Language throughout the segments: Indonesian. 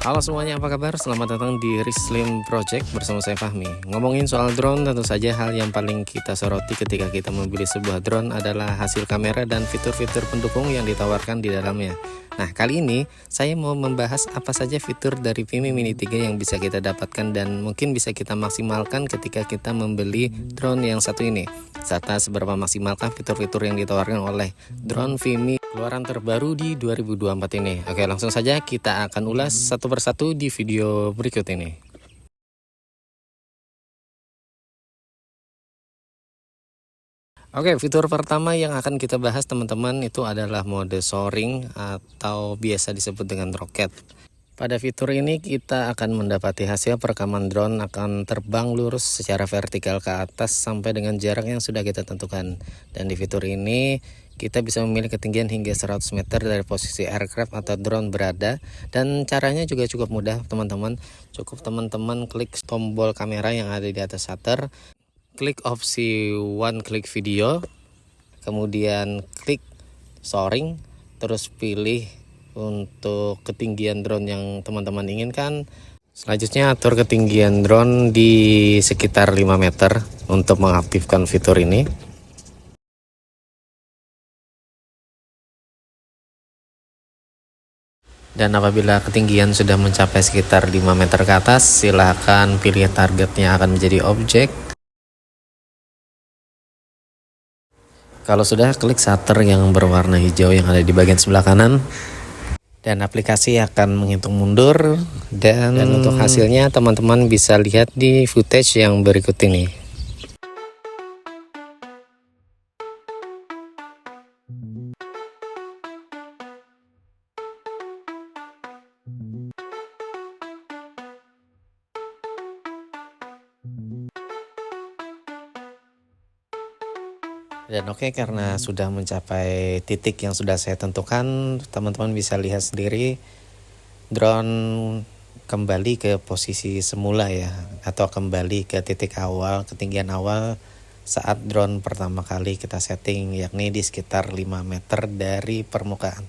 Halo semuanya, apa kabar? Selamat datang di Rislim Project bersama saya Fahmi. Ngomongin soal drone, tentu saja hal yang paling kita soroti ketika kita membeli sebuah drone adalah hasil kamera dan fitur-fitur pendukung yang ditawarkan di dalamnya. Nah, kali ini saya mau membahas apa saja fitur dari Vimi Mini 3 yang bisa kita dapatkan dan mungkin bisa kita maksimalkan ketika kita membeli drone yang satu ini, serta seberapa maksimalkah fitur-fitur yang ditawarkan oleh drone Vimi keluaran terbaru di 2024 ini. Oke, langsung saja kita akan ulas satu persatu di video berikut ini. Oke, fitur pertama yang akan kita bahas teman-teman itu adalah mode soaring atau biasa disebut dengan roket. Pada fitur ini kita akan mendapati hasil perekaman drone akan terbang lurus secara vertikal ke atas sampai dengan jarak yang sudah kita tentukan. Dan di fitur ini kita bisa memilih ketinggian hingga 100 meter dari posisi aircraft atau drone berada. Dan caranya juga cukup mudah teman-teman. Cukup teman-teman klik tombol kamera yang ada di atas shutter, klik opsi one click video, kemudian klik soaring, terus pilih untuk ketinggian drone yang teman-teman inginkan. Selanjutnya atur ketinggian drone di sekitar 5 meter untuk mengaktifkan fitur ini. Dan apabila ketinggian sudah mencapai sekitar 5 meter ke atas, silahkan pilih targetnya akan menjadi objek. Kalau sudah, klik shutter yang berwarna hijau yang ada di bagian sebelah kanan. Dan aplikasi akan menghitung mundur. Dan untuk hasilnya teman-teman bisa lihat di footage yang berikut ini. Dan oke, karena sudah mencapai titik yang sudah saya tentukan, teman-teman bisa lihat sendiri drone kembali ke posisi semula ya, atau kembali ke titik awal, ketinggian awal saat drone pertama kali kita setting, yakni di sekitar 5 meter dari permukaan.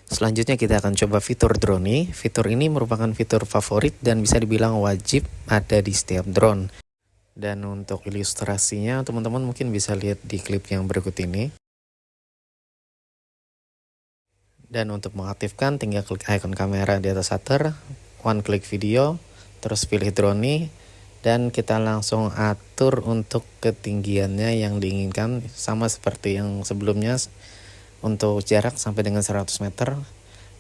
Selanjutnya kita akan coba fitur drone ini. Fitur ini merupakan fitur favorit dan bisa dibilang wajib ada di setiap drone. Dan untuk ilustrasinya teman-teman mungkin bisa lihat di klip yang berikut ini. Dan untuk mengaktifkan tinggal klik icon kamera di atas shutter, one click video, terus pilih drone ini, dan kita langsung atur untuk ketinggiannya yang diinginkan sama seperti yang sebelumnya untuk jarak sampai dengan 100 meter.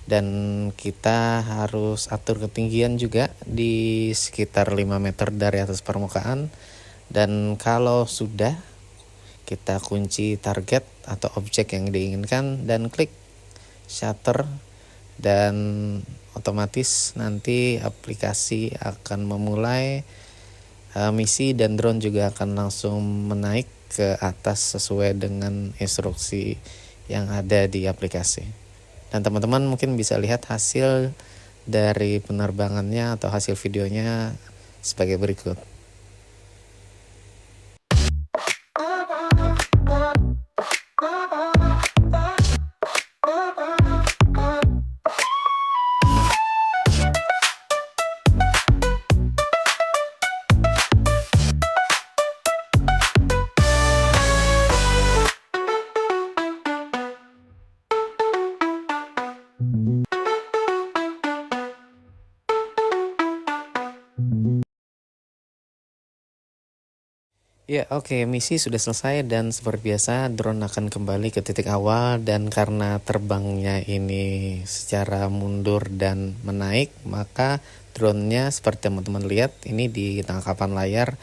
Dan kita harus atur ketinggian juga di sekitar 5 meter dari atas permukaan. Dan kalau sudah, kita kunci target atau objek yang diinginkan dan klik shutter, dan otomatis nanti aplikasi akan memulai misi dan drone juga akan langsung menaik ke atas sesuai dengan instruksi yang ada di aplikasi. Dan teman-teman mungkin bisa lihat hasil dari penerbangannya atau hasil videonya sebagai berikut. Ya, oke, misi sudah selesai dan seperti biasa drone akan kembali ke titik awal. Dan karena terbangnya ini secara mundur dan menaik, maka drone-nya seperti teman-teman lihat ini di tangkapan layar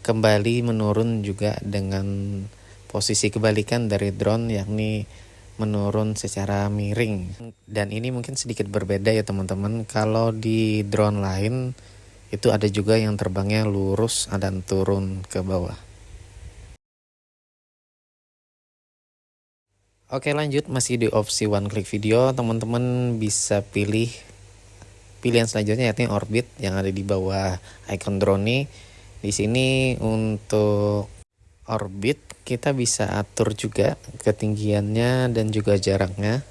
kembali menurun juga dengan posisi kebalikan dari drone, yakni menurun secara miring. Dan ini mungkin sedikit berbeda ya teman-teman. Kalau di drone lain itu ada juga yang terbangnya lurus dan turun ke bawah. Oke, lanjut, masih di opsi one click video, teman-teman bisa pilih pilihan selanjutnya yakni orbit yang ada di bawah icon drone ini. Di sini untuk orbit kita bisa atur juga ketinggiannya dan juga jaraknya.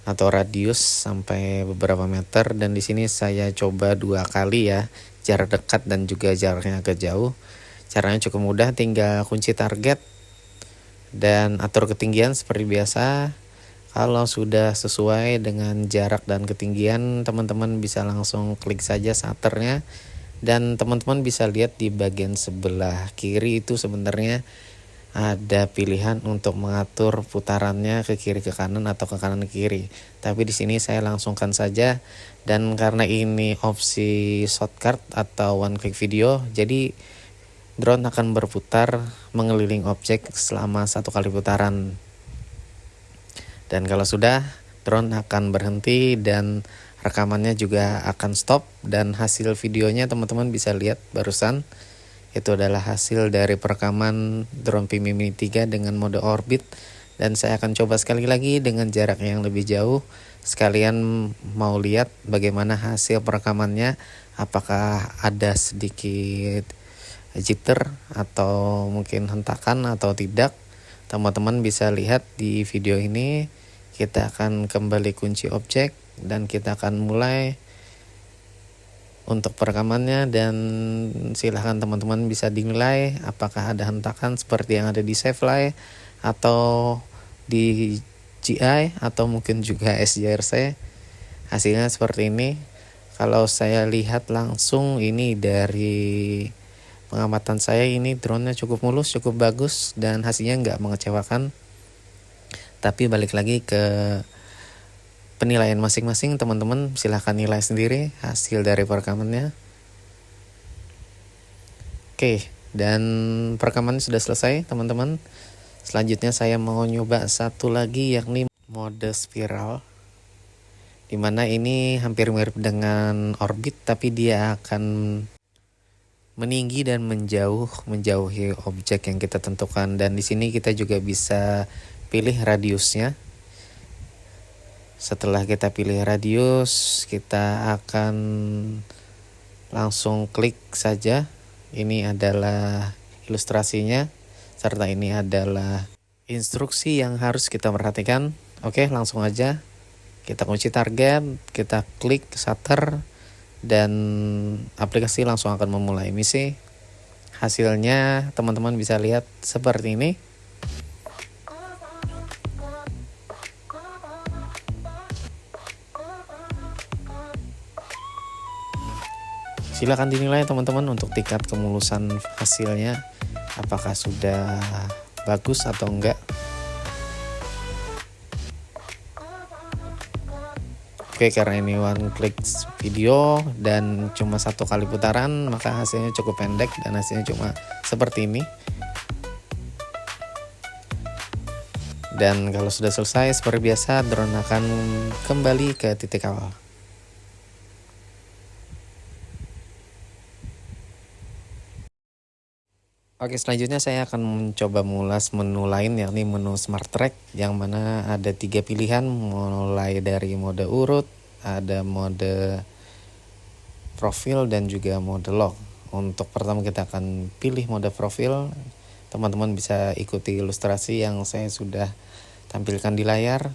atau radius sampai beberapa meter, dan di sini saya coba 2 kali ya, jarak dekat dan juga jaraknya agak jauh. Caranya cukup mudah, tinggal kunci target dan atur ketinggian seperti biasa. Kalau sudah sesuai dengan jarak dan ketinggian, teman-teman bisa langsung klik saja shutternya. Dan teman-teman bisa lihat di bagian sebelah kiri itu sebenarnya ada pilihan untuk mengatur putarannya ke kiri ke kanan atau ke kanan ke kiri. Tapi di sini saya langsungkan saja, dan karena ini opsi shortcut atau one click video, jadi drone akan berputar mengelilingi objek selama 1 kali putaran. Dan kalau sudah, drone akan berhenti dan rekamannya juga akan stop, dan hasil videonya teman-teman bisa lihat barusan. Itu adalah hasil dari perekaman drone Pimi Mini 3 dengan mode orbit, dan saya akan coba sekali lagi dengan jarak yang lebih jauh. Sekalian mau lihat bagaimana hasil perekamannya, apakah ada sedikit jitter atau mungkin hentakan atau tidak. Teman-teman bisa lihat di video ini. Kita akan kembali kunci objek dan kita akan mulai untuk perekamannya, dan silahkan teman-teman bisa dinilai apakah ada hentakan seperti yang ada di Savefly atau di GI atau mungkin juga SJRC. Hasilnya seperti ini. Kalau saya lihat langsung ini dari pengamatan saya, ini drone-nya cukup mulus, cukup bagus, dan hasilnya nggak mengecewakan. Tapi balik lagi ke penilaian masing-masing, teman-teman silahkan nilai sendiri hasil dari perekamannya. Oke, dan perekamannya sudah selesai teman-teman. Selanjutnya saya mau nyoba satu lagi, yakni mode spiral, dimana ini hampir mirip dengan orbit, tapi dia akan meninggi dan menjauhi objek yang kita tentukan. Dan di sini kita juga bisa pilih radiusnya. Setelah kita pilih radius, kita akan langsung klik saja. Ini adalah ilustrasinya, serta ini adalah instruksi yang harus kita perhatikan. Oke, langsung aja kita kunci target, kita klik shutter, dan aplikasi langsung akan memulai misi. Hasilnya teman-teman bisa lihat seperti ini. Silakan dinilai teman-teman untuk tingkat kemulusan hasilnya, apakah sudah bagus atau enggak. Oke, karena ini one click video dan cuma 1 kali putaran, maka hasilnya cukup pendek dan hasilnya cuma seperti ini. Dan kalau sudah selesai, seperti biasa drone akan kembali ke titik awal. Oke, selanjutnya saya akan mencoba mengulas menu lain, yakni menu Smart Track, yang mana ada 3 pilihan, mulai dari mode urut, ada mode profil, dan juga mode log. Untuk pertama kita akan pilih mode profil. Teman-teman bisa ikuti ilustrasi yang saya sudah tampilkan di layar.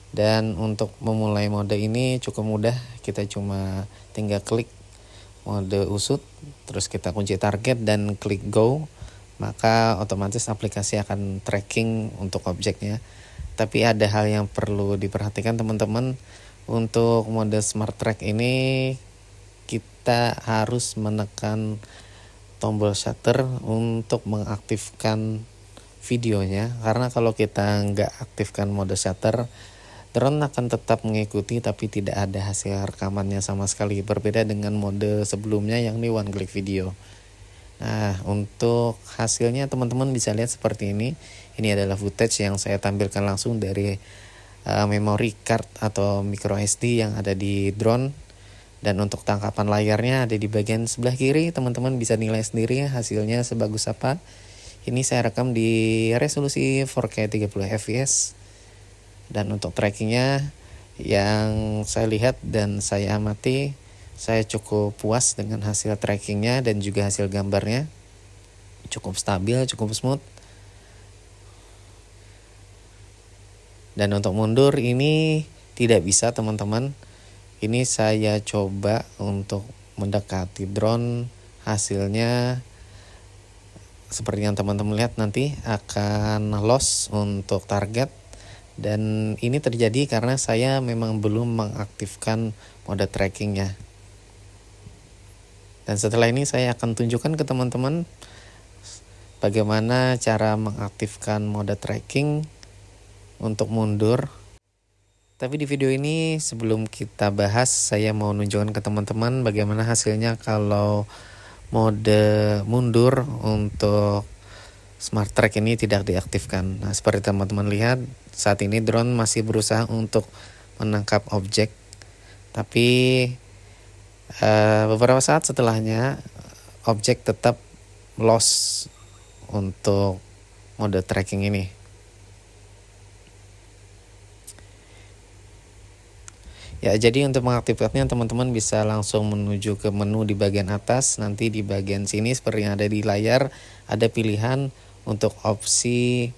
Dan untuk memulai mode ini cukup mudah, kita cuma tinggal klik mode usut, terus kita kunci target dan klik go, maka otomatis aplikasi akan tracking untuk objeknya. Tapi ada hal yang perlu diperhatikan teman-teman. Untuk mode Smart Track ini kita harus menekan tombol shutter untuk mengaktifkan videonya, karena kalau kita nggak aktifkan mode shutter, drone akan tetap mengikuti tapi tidak ada hasil rekamannya sama sekali, berbeda dengan mode sebelumnya yakni one click video. Nah, untuk hasilnya teman-teman bisa lihat seperti ini. Ini adalah footage yang saya tampilkan langsung dari memory card atau micro SD yang ada di drone. Dan untuk tangkapan layarnya ada di bagian sebelah kiri. Teman-teman bisa nilai sendiri hasilnya sebagus apa. Ini saya rekam di resolusi 4K 30 fps. Dan untuk trackingnya yang saya lihat dan saya amati, saya cukup puas dengan hasil trackingnya dan juga hasil gambarnya. Cukup stabil, cukup smooth. Dan untuk mundur ini tidak bisa teman-teman. Ini saya coba untuk mendekati drone, hasilnya seperti yang teman-teman lihat nanti akan loss untuk target. Dan ini terjadi karena saya memang belum mengaktifkan mode trackingnya. Dan setelah ini saya akan tunjukkan ke teman-teman bagaimana cara mengaktifkan mode tracking untuk mundur. Tapi di video ini sebelum kita bahas, saya mau nunjukkan ke teman-teman bagaimana hasilnya kalau mode mundur untuk Smart Track ini tidak diaktifkan. Nah, seperti teman-teman lihat, saat ini drone masih berusaha untuk menangkap objek. Tapi beberapa saat setelahnya objek tetap loss untuk mode tracking ini. Ya, jadi untuk mengaktifkannya teman-teman bisa langsung menuju ke menu di bagian atas. Nanti di bagian sini seperti yang ada di layar ada pilihan untuk opsi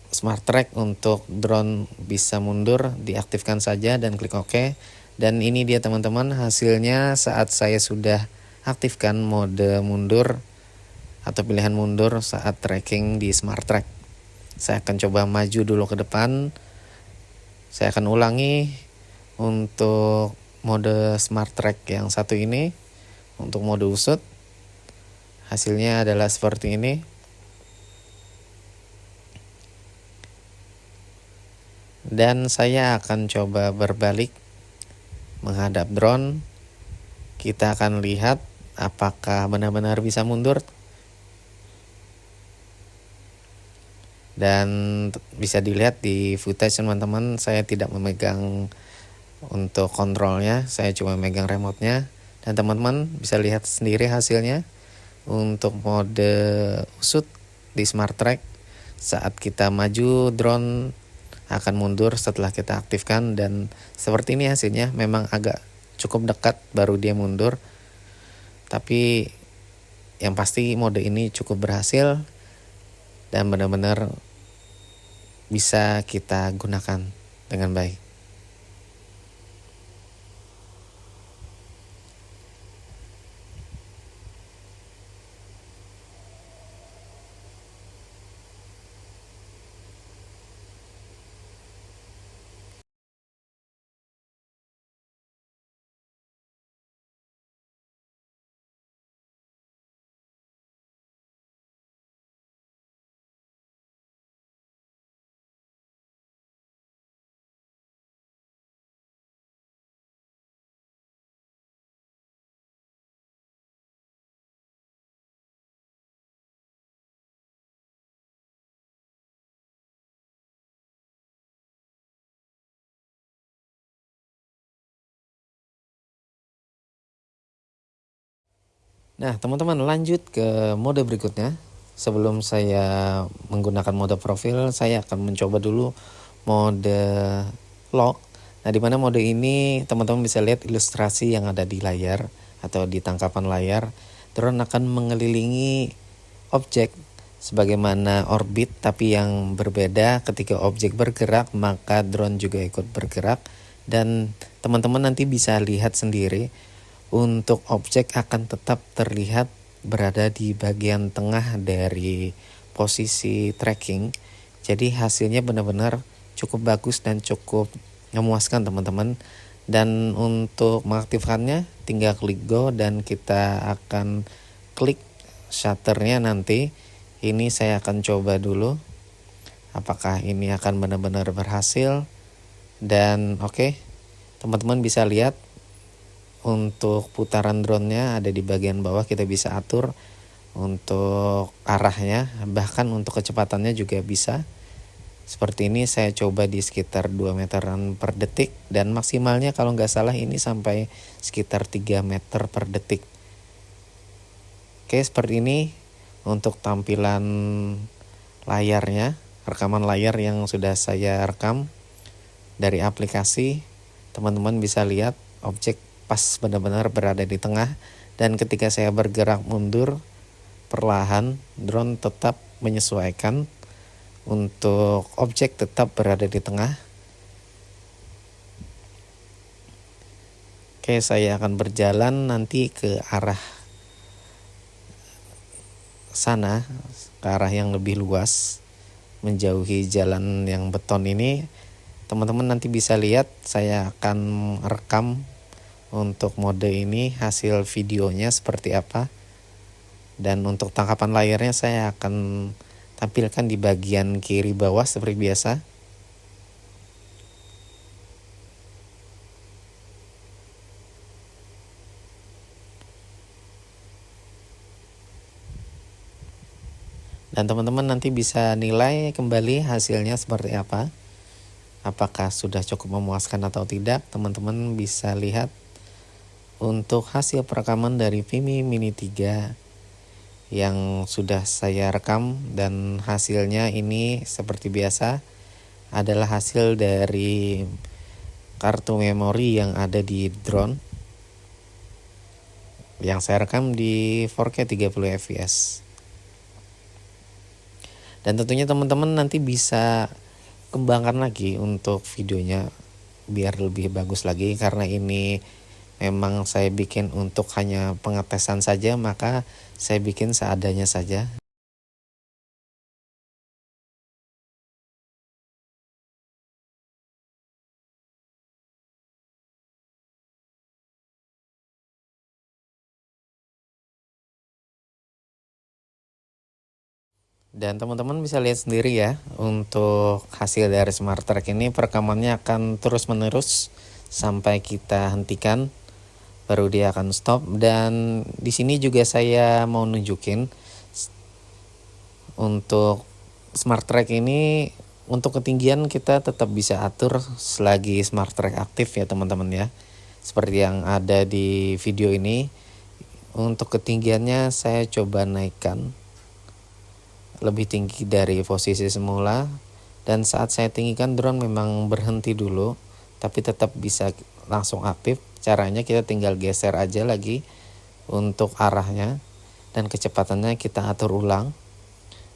Smart Track untuk drone bisa mundur, diaktifkan saja dan klik OK. Dan ini dia teman-teman hasilnya saat saya sudah aktifkan mode mundur atau pilihan mundur saat tracking di Smart Track. Saya akan coba maju dulu ke depan. Saya akan ulangi untuk mode Smart Track yang satu ini. Untuk mode usut hasilnya adalah seperti ini. Dan saya akan coba berbalik menghadap drone. Kita akan lihat apakah benar-benar bisa mundur. Dan bisa dilihat di footage teman-teman, saya tidak memegang untuk kontrolnya, saya cuma memegang remote-nya. Dan teman-teman bisa lihat sendiri hasilnya untuk mode usut di Smart Track. Saat kita maju, drone akan mundur setelah kita aktifkan, dan seperti ini hasilnya. Memang agak cukup dekat baru dia mundur, tapi yang pasti mode ini cukup berhasil dan benar-benar bisa kita gunakan dengan baik. Nah, teman-teman lanjut ke mode berikutnya. Sebelum saya menggunakan mode profil, saya akan mencoba dulu mode lock. Nah, di mana mode ini teman-teman bisa lihat ilustrasi yang ada di layar atau di tangkapan layar. Drone akan mengelilingi objek sebagaimana orbit, tapi yang berbeda ketika objek bergerak maka drone juga ikut bergerak. Dan teman-teman nanti bisa lihat sendiri untuk objek akan tetap terlihat berada di bagian tengah dari posisi tracking. Jadi hasilnya benar-benar cukup bagus dan cukup memuaskan teman-teman. Dan untuk mengaktifkannya tinggal klik go dan kita akan klik shutternya nanti. Ini saya akan coba dulu apakah ini akan benar-benar berhasil. Dan oke, teman-teman bisa lihat untuk putaran drone-nya ada di bagian bawah, kita bisa atur untuk arahnya, bahkan untuk kecepatannya juga bisa. Seperti ini saya coba di sekitar 2 meteran per detik dan maksimalnya kalau nggak salah ini sampai sekitar 3 meter per detik. Oke, seperti ini untuk tampilan layarnya, rekaman layar yang sudah saya rekam dari aplikasi. Teman-teman bisa lihat objek pas benar-benar berada di tengah, dan ketika saya bergerak mundur perlahan, drone tetap menyesuaikan untuk objek tetap berada di tengah. Oke, saya akan berjalan nanti ke arah sana, ke arah yang lebih luas, menjauhi jalan yang beton ini. Teman-teman nanti bisa lihat saya akan rekam untuk mode ini hasil videonya seperti apa. Dan untuk tangkapan layarnya saya akan tampilkan di bagian kiri bawah seperti biasa. Dan teman-teman nanti bisa nilai kembali hasilnya seperti apa. Apakah sudah cukup memuaskan atau tidak, teman-teman bisa lihat untuk hasil perekaman dari Vimy Mini 3 yang sudah saya rekam, dan hasilnya ini seperti biasa adalah hasil dari kartu memori yang ada di drone yang saya rekam di 4K 30 fps. Dan tentunya teman-teman nanti bisa kembangkan lagi untuk videonya biar lebih bagus lagi, karena ini memang saya bikin untuk hanya pengetesan saja, maka saya bikin seadanya saja. Dan teman-teman bisa lihat sendiri ya, untuk hasil dari Smart Track ini perekamannya akan terus menerus sampai kita hentikan, baru dia akan stop. Dan di sini juga saya mau nunjukin untuk Smart Track ini, untuk ketinggian kita tetap bisa atur selagi Smart Track aktif ya teman-teman ya. Seperti yang ada di video ini, untuk ketinggiannya saya coba naikkan lebih tinggi dari posisi semula, dan saat saya tinggikan drone memang berhenti dulu, tapi tetap bisa langsung aktif. Caranya kita tinggal geser aja lagi untuk arahnya, dan kecepatannya kita atur ulang.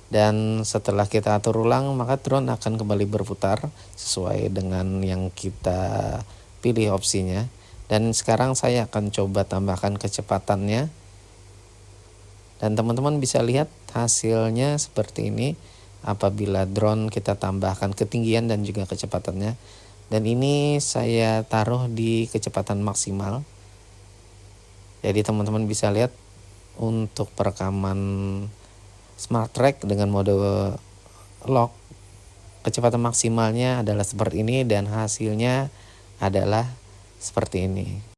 Dan setelah kita atur ulang, maka drone akan kembali berputar sesuai dengan yang kita pilih opsinya. Dan sekarang saya akan coba tambahkan kecepatannya, dan teman-teman bisa lihat hasilnya seperti ini apabila drone kita tambahkan ketinggian dan juga kecepatannya. Dan ini saya taruh di kecepatan maksimal. Jadi teman-teman bisa lihat untuk perekaman Smart Track dengan mode lock, kecepatan maksimalnya adalah seperti ini dan hasilnya adalah seperti ini.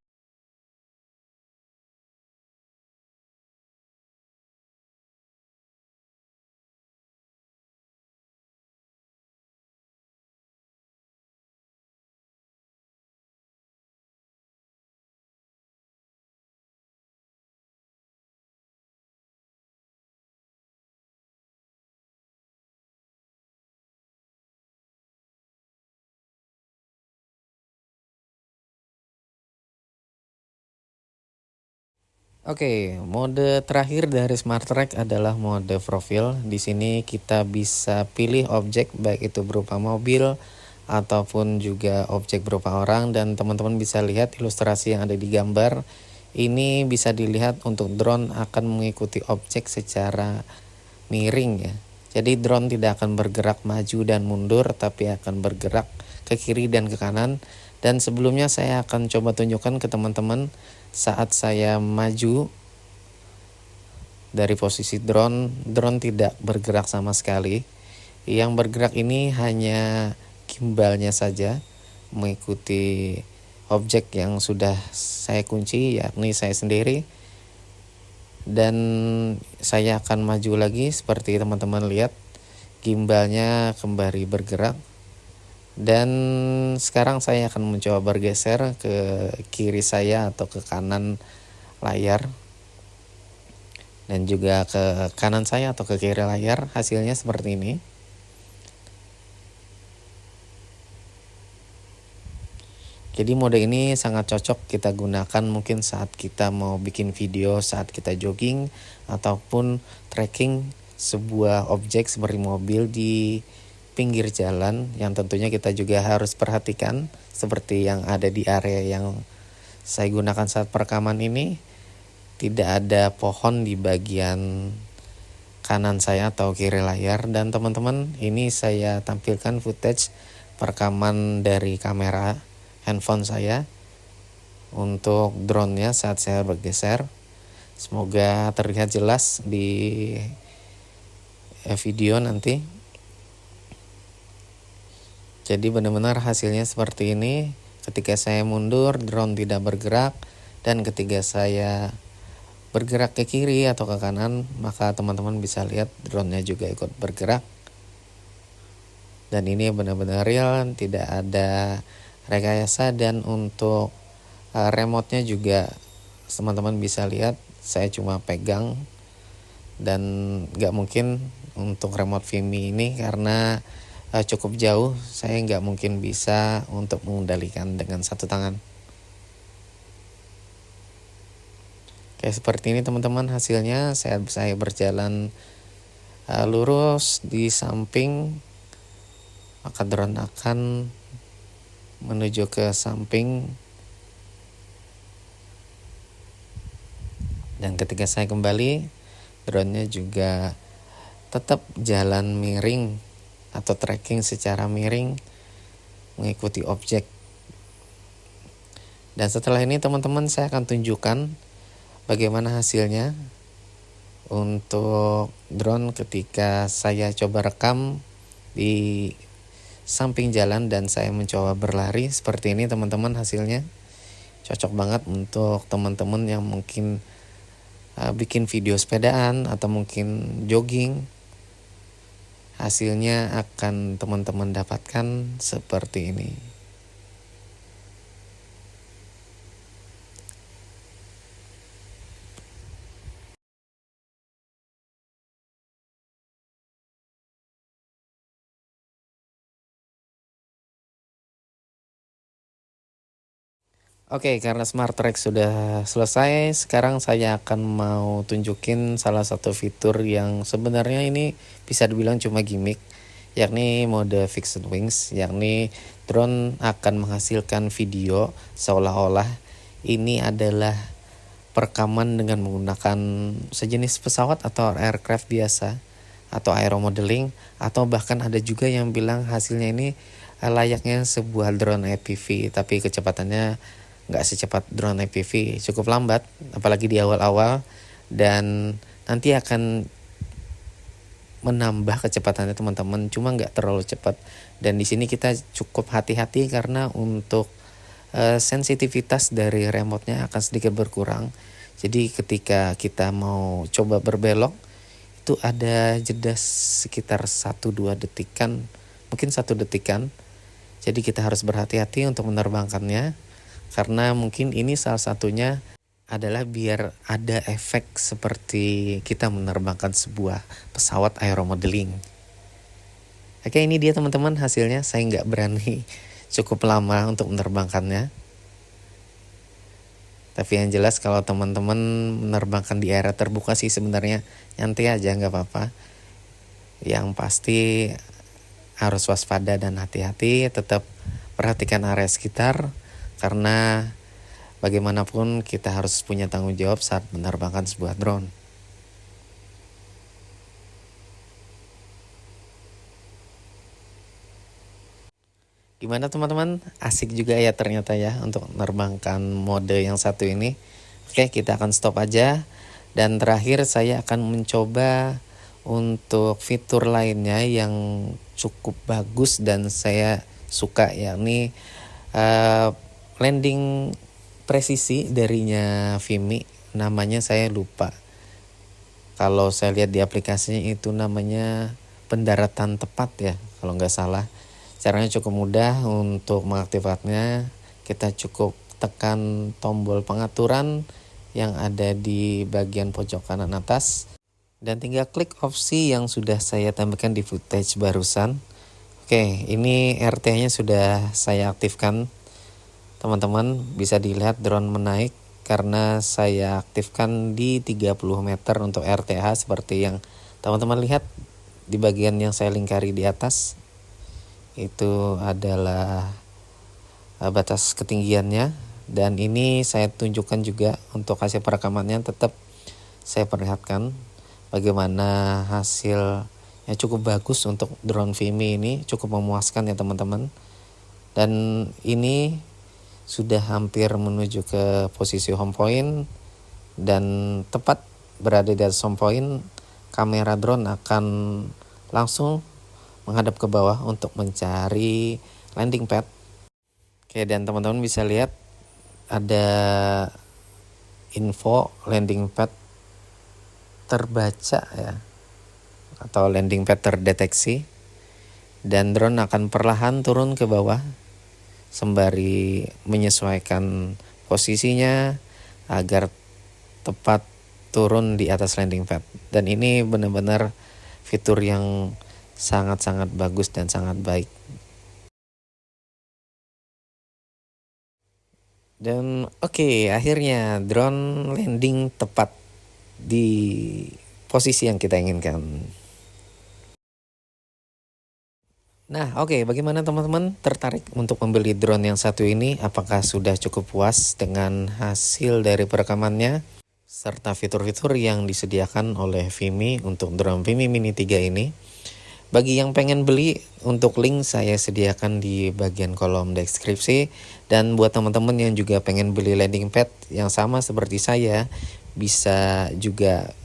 Oke, mode terakhir dari Smart Track adalah mode profil. Di sini kita bisa pilih objek, baik itu berupa mobil ataupun juga objek berupa orang, dan teman-teman bisa lihat ilustrasi yang ada di gambar. Ini bisa dilihat untuk drone akan mengikuti objek secara miring ya. Jadi drone tidak akan bergerak maju dan mundur, tapi akan bergerak ke kiri dan ke kanan. Dan sebelumnya saya akan coba tunjukkan ke teman-teman saat saya maju dari posisi drone tidak bergerak sama sekali. Yang bergerak ini hanya gimbalnya saja mengikuti objek yang sudah saya kunci, yakni saya sendiri. Dan saya akan maju lagi, seperti teman-teman lihat gimbalnya kembali bergerak. Dan sekarang saya akan mencoba bergeser ke kiri saya atau ke kanan layar, dan juga ke kanan saya atau ke kiri layar. Hasilnya seperti ini. Jadi mode ini sangat cocok kita gunakan mungkin saat kita mau bikin video, saat kita jogging ataupun tracking sebuah objek seperti mobil di pinggir jalan, yang tentunya kita juga harus perhatikan seperti yang ada di area yang saya gunakan saat perekaman ini, tidak ada pohon di bagian kanan saya atau kiri layar. Dan teman-teman, ini saya tampilkan footage perekaman dari kamera handphone saya untuk drone-nya saat saya bergeser. Semoga terlihat jelas di video nanti. Jadi benar-benar hasilnya seperti ini. Ketika saya mundur, drone tidak bergerak, dan ketika saya bergerak ke kiri atau ke kanan, maka teman-teman bisa lihat drone-nya juga ikut bergerak. Dan ini benar-benar real, tidak ada rekayasa. Dan untuk remote-nya juga teman-teman bisa lihat, saya cuma pegang, dan gak mungkin untuk remote Vimy ini karena cukup jauh, saya nggak mungkin bisa untuk mengendalikan dengan satu tangan. Oke, seperti ini teman-teman hasilnya. Saya berjalan lurus di samping, maka drone akan menuju ke samping, dan ketika saya kembali, drone-nya juga tetap jalan miring atau tracking secara miring mengikuti objek. Dan setelah ini teman-teman, saya akan tunjukkan bagaimana hasilnya untuk drone ketika saya coba rekam di samping jalan dan saya mencoba berlari. Seperti ini teman-teman hasilnya. Cocok banget untuk teman-teman yang mungkin bikin video sepedaan atau mungkin jogging. Hasilnya akan teman-teman dapatkan seperti ini. Oke, karena Smart Track sudah selesai, sekarang saya akan mau tunjukin salah satu fitur yang sebenarnya ini bisa dibilang cuma gimmick, yakni mode fixed wings, yakni drone akan menghasilkan video seolah-olah ini adalah perekaman dengan menggunakan sejenis pesawat atau aircraft biasa atau aeromodeling, atau bahkan ada juga yang bilang hasilnya ini layaknya sebuah drone FPV, tapi kecepatannya nggak secepat drone FPV, cukup lambat, apalagi di awal-awal, dan nanti akan menambah kecepatannya teman-teman, cuma nggak terlalu cepat. Dan di sini kita cukup hati-hati karena untuk sensitivitas dari remote-nya akan sedikit berkurang. Jadi ketika kita mau coba berbelok, itu ada jeda sekitar 1-2 detikan, mungkin 1 detikan. Jadi kita harus berhati-hati untuk menerbangkannya, karena mungkin ini salah satunya adalah biar ada efek seperti kita menerbangkan sebuah pesawat aeromodeling. Oke, ini dia teman-teman hasilnya. Saya nggak berani cukup lama untuk menerbangkannya, tapi yang jelas kalau teman-teman menerbangkan di area terbuka sih sebenarnya nyantai aja, nggak apa-apa. Yang pasti harus waspada dan hati-hati, tetap perhatikan area sekitar, karena bagaimanapun kita harus punya tanggung jawab saat menerbangkan sebuah drone. Gimana teman-teman? Asik juga ya ternyata ya untuk menerbangkan mode yang satu ini. Oke, kita akan stop aja. Dan terakhir saya akan mencoba untuk fitur lainnya yang cukup bagus dan saya suka, yakni landing presisi darinya Vimy. Namanya saya lupa. Kalau saya lihat di aplikasinya itu namanya pendaratan tepat ya, kalau nggak salah. Caranya cukup mudah untuk mengaktifkannya. Kita cukup tekan tombol pengaturan yang ada di bagian pojok kanan atas, dan tinggal klik opsi yang sudah saya tambahkan di footage barusan. Oke, ini RT-nya sudah saya aktifkan. Teman-teman bisa dilihat drone menaik karena saya aktifkan di 30 meter untuk RTH, seperti yang teman-teman lihat di bagian yang saya lingkari di atas. Itu adalah batas ketinggiannya, Dan ini saya tunjukkan juga untuk hasil perekamannya, tetap saya perlihatkan bagaimana hasilnya cukup bagus untuk drone Vimy ini, cukup memuaskan ya teman-teman. Dan ini sudah hampir menuju ke posisi home point, dan tepat berada di atas home point, kamera drone akan langsung menghadap ke bawah untuk mencari landing pad. Oke, dan teman-teman bisa lihat ada info landing pad terbaca ya, atau landing pad terdeteksi, dan drone akan perlahan turun ke bawah sembari menyesuaikan posisinya agar tepat turun di atas landing pad. Dan ini benar-benar fitur yang sangat-sangat bagus dan sangat baik. Dan oke, akhirnya drone landing tepat di posisi yang kita inginkan. Nah, oke, bagaimana teman-teman, tertarik untuk membeli drone yang satu ini? Apakah sudah cukup puas dengan hasil dari perekamannya serta fitur-fitur yang disediakan oleh Vimy untuk drone Vimy Mini 3 ini? Bagi yang pengen beli, untuk link saya sediakan di bagian kolom deskripsi. Dan buat teman-teman yang juga pengen beli landing pad yang sama seperti saya, bisa juga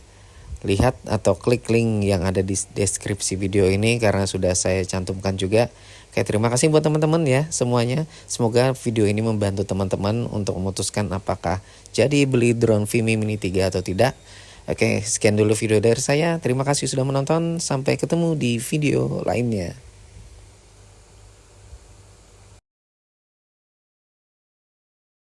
lihat atau klik link yang ada di deskripsi video ini karena sudah saya cantumkan juga. Oke, terima kasih buat teman-teman ya semuanya. Semoga video ini membantu teman-teman untuk memutuskan apakah jadi beli drone Vimy Mini 3 atau tidak. Oke, sekian dulu video dari saya. Terima kasih sudah menonton. Sampai ketemu di video lainnya.